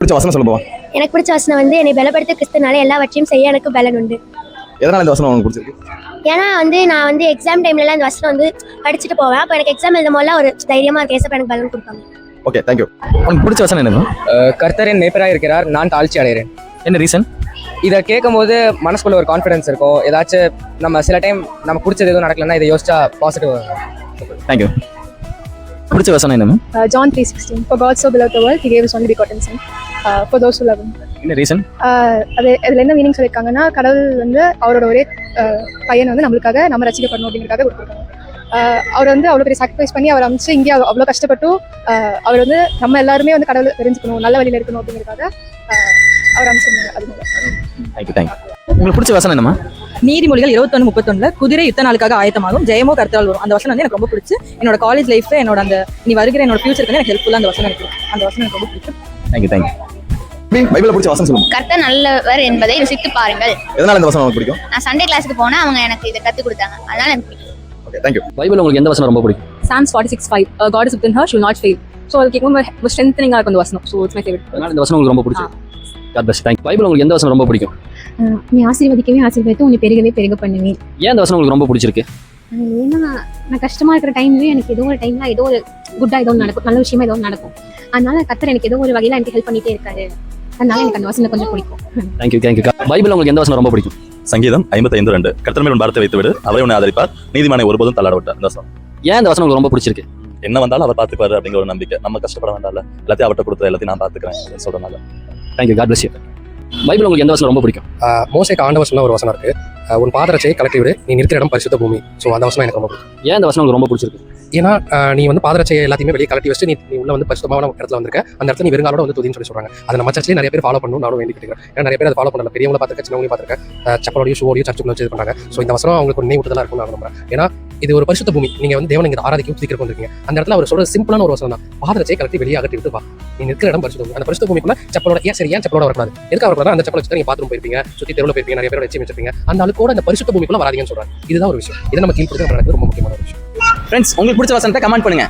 பிடிச்ச வசனம் சொல்லுங்க பாப்போம். எனக்கு பிடிச்ச வசனம் வந்து என்னை பலப்படுத்த கிறிஸ்துனால எல்லாவற்றையும் செய்ய எனக்கு பலன் உண்டு. எதனால இந்த வசனம் உங்களுக்கு பிடிச்சிருக்கு? ஏன்னா நான் வந்து எக்ஸாம் டைம்லலாம் இந்த வசனம் வந்து படிச்சுட்டு போவேன். அப்போ எனக்கு எக்ஸாம் எழுதும் போதெல்லாம் ஒரு தைரியமாக இருக்க ஏசப்பா எனக்கு பலன் கொடுப்பாங்க. Okay, thank you. உங்களுக்கு பிடிச்ச வசனம் என்னங்க? கர்த்தரின் மேய்ப்பராக இருக்கிறார், நான் தாழ்ச்சி அடைகிறேன். என்ன ரீசன்? இதை கேட்கும் போது மனசுக்குள்ள ஒரு கான்ஃபிடன்ஸ் இருக்கும். ஏதாச்சும் நம்ம சில டைம் நம்ம பிடிச்சது எதுவும் நடக்கலன்னா இதை யோசிச்சா பாசிட்டிவ். தேங்க்யூ. பிடிச்ச வசனம் என்னங்க? John 3:16 For God so beloved the world he gave his only begotten son for those who love him. என்ன ரீசன்? அது அதில் என்ன மீனிங் சொல்லியிருக்காங்கன்னா, கடவுள் வந்து அவரோட ஒரே பையனை வந்து நம்மளுக்காக நம்ம ரசிக்கப்படணும் அப்படிங்கிறதுக்காக கொடுத்துருக்காங்க. அவர் வந்து அவ்வளோ பெரிய சாக்ரிஃபைஸ் பண்ணி அவர் அமைச்சு இங்கே அவ்வளோ கஷ்டப்பட்டும் அவர் வந்து நம்ம எல்லாருமே வந்து கடவுள் தெரிஞ்சுக்கணும், நல்ல வழியில் இருக்கணும் அப்படிங்கிறதுக்காக அவர் அமைச்சிருந்தாங்க. அது தேங்க்யூ. உங்களுக்கு பிடிச்ச வசனம் என்னமா? நீதிமொழிகள் 21:31 குதிரை யுத்த நாளுக்காக ஆயத்தமாகும், ஜெயமோ கர்த்தரால் வரும். அந்த வசனம் வந்து எனக்கு ரொம்ப பிடிச்சி என்னோட காலேஜ் லைஃப்ல என்னோட அந்த நீ வருகிற என்னோட ஃபியூச்சருக்கு எனக்கு ஹெல்ப்ஃபுல்லாக அந்த வசனம் எனக்கு அந்த வசனம் எனக்கு ரொம்ப பிடிக்கும். தேங்க்யூ. பைபிள்ல பிடிச்ச வசனம் சொல்லுங்க. கர்த்தர் நல்லவர் என்பதை ருசித்து பாருங்கள். எதனால இந்த வசனம் உங்களுக்கு பிடிக்கும்? நான் சண்டே கிளாஸுக்கு போனேன், அவங்க எனக்கு இதை கற்றுக் கொடுத்தாங்க, அதனால எனக்கு பிடிக்கும். Okay, thank you. பைபிள் உங்களுக்கு எந்த வசனம் ரொம்ப பிடிக்கும்? Psalms 46:5 God is within her, she will not fail. So அது கேட்கும்போது ஸ்ட்ரென்த்னிங்காக இருக்கும் அந்த வசனம். So it's my favourite. அதனால இந்த வசனம் உங்களுக்கு ரொம்ப பிடிக்கும். God bless you. Thank you. Bible உங்களுக்கு எந்த வசனம் ரொம்ப பிடிக்கும்? நீ ஆசீர்வதிக்கவே ஆசீர்வதித்து உன்னை பெருகவே பெருக பண்ணுவேன். ஏன் இந்த வசனம் உங்களுக்கு ரொம்ப பிடிச்சிருக்கு? ஏன்னா நான் கஷ்டமா இருக்கிற டைம்லயும் எனக்கு ஏதோ ஒரு டைம்ல ஏதோ ஒரு குட்டா ஏதோ நடக்கும், நல்ல விஷயமா ஏதோ நடக்கும். அதனால கர்த்தர் எனக்கு ஏதோ ஒரு வகையில எனக்கு ஹெல்ப் பண்ணிட்டே இருக்காரு. அதனால எனக்கு அந்த வசனம் கொஞ்சம் பிடிக்கும். தேங்க்யூ. பைபிள் உங்களுக்கு எந்த வசனம் ரொம்ப பிடிக்கும்? சங்கீதம் 55:2 கர்த்தர் மேல் உன் பாரத்தை வைத்து விடு, அவரை உன்னை ஆதரிப்பார், நீதிமானை ஒருபோதும் தள்ளாட விட்டார். இந்த வசனம். ஏன் இந்த வசனம் உங்களுக்கு ரொம்ப பிடிச்சிருக்கு? என்ன வந்தாலும் அவர் பார்த்துக்குவாரு அப்படிங்கிற ஒரு நம்பிக்கை. நம்ம கஷ்டப்பட வேண்டாம், எல்லாத்தையும் அவர்கிட்ட கொடுத்துற, எல்லாத்தையும் நான் பார்த்துக்கிறேன் சொல்றதுனால. Thank you. God bless you. Bible உங்களுக்கு எந்த வசனம் ரொம்ப பிடிக்கும்? மோசேக்கு ஆண்டவர் சொன்ன ஒரு வசனம் இருக்கு, உன் பாதரட்சையை கலட்டி விடு, நீ நிற்கிற இடம் பரிசுத்த பூமி. ஸோ அந்த வசனம் எனக்கு ரொம்ப பிடிக்கும். ஏன் இந்த வசனம் உங்களுக்கு ரொம்ப பிடிச்சிருக்கு? ஏன்னா நீ வந்து பாதரட்சையை எல்லாத்தையுமே வெளியே கலட்டி வச்சு நீ உள்ள வந்து பரிசுத்தமான இடத்துல வந்திருக்க, அந்த இடத்துல நீ வெறுங்காலோட வந்து துதின்னு சொல்றாங்க. அதை நம்ம சர்ச்சையே நிறைய பேர் ஃபாலோ பண்ணணும், நானும் வேண்டி கேட்கிறேன். ஏன்னா நிறைய பேர் அதை ஃபாலோ பண்ணல, பெரியவங்களை பார்த்துருக்கேன், சின்னவங்களையும் பார்த்துருக்கேன், சப்பலோடையும் ஷூவோடையும் சர்ச்சுக்குள்ள வச்சு இது பண்ணாங்க. ஸோ இந்த வசனம் அவங்களுக்கு ஒரு நினைவூட்டலாம் இருக்கும் நான் நம்புறேன். ஏன்னா இது ஒரு பரிசுத்த பூமி, நீங்க வந்து தேவனை இங்கே ஆராதிக்க துதிக்கிறக்கு வந்திருக்கீங்க. அந்த இடத்துல அவர் சொல்ற சிம்பிளான ஒரு வசனம் தான், பாதரட்சையை கலட்டி வெளியே அகட்டி விட்டு வா, நீ நிற்கிற இடம் பரிசுத்த பூமி. அந்த பரிசுத்த பூமிக்குள்ள செப்பலோட ஏன் செப்பலோட வரக்கூடாது? எதுக்கு வரக்கூடாது? அந்த செப்பலை வச்சு நீங்க பாத்ரூம் போயிருப்பீங்க, சுற்றி தெருவில் போயிருப்பீங்க, நிறைய பேரோட வச்சு வச்சிருப்பீங்க. அந்த ஆளு கூட அந்த பரிசுத்த பூமிக்குள்ள வராதீங்கன்னு சொல்றாங்க. இதுதான் ஒரு விஷயம். இதை நம்ம கீழ்ப்படுத்த ரொம்ப முக்கியமான ஒரு விஷயம். ஃப்ரெண்ட்ஸ், உங்களுக்கு பிடிச்ச வசனத்தை கமெண்ட் பண்ணுங்க.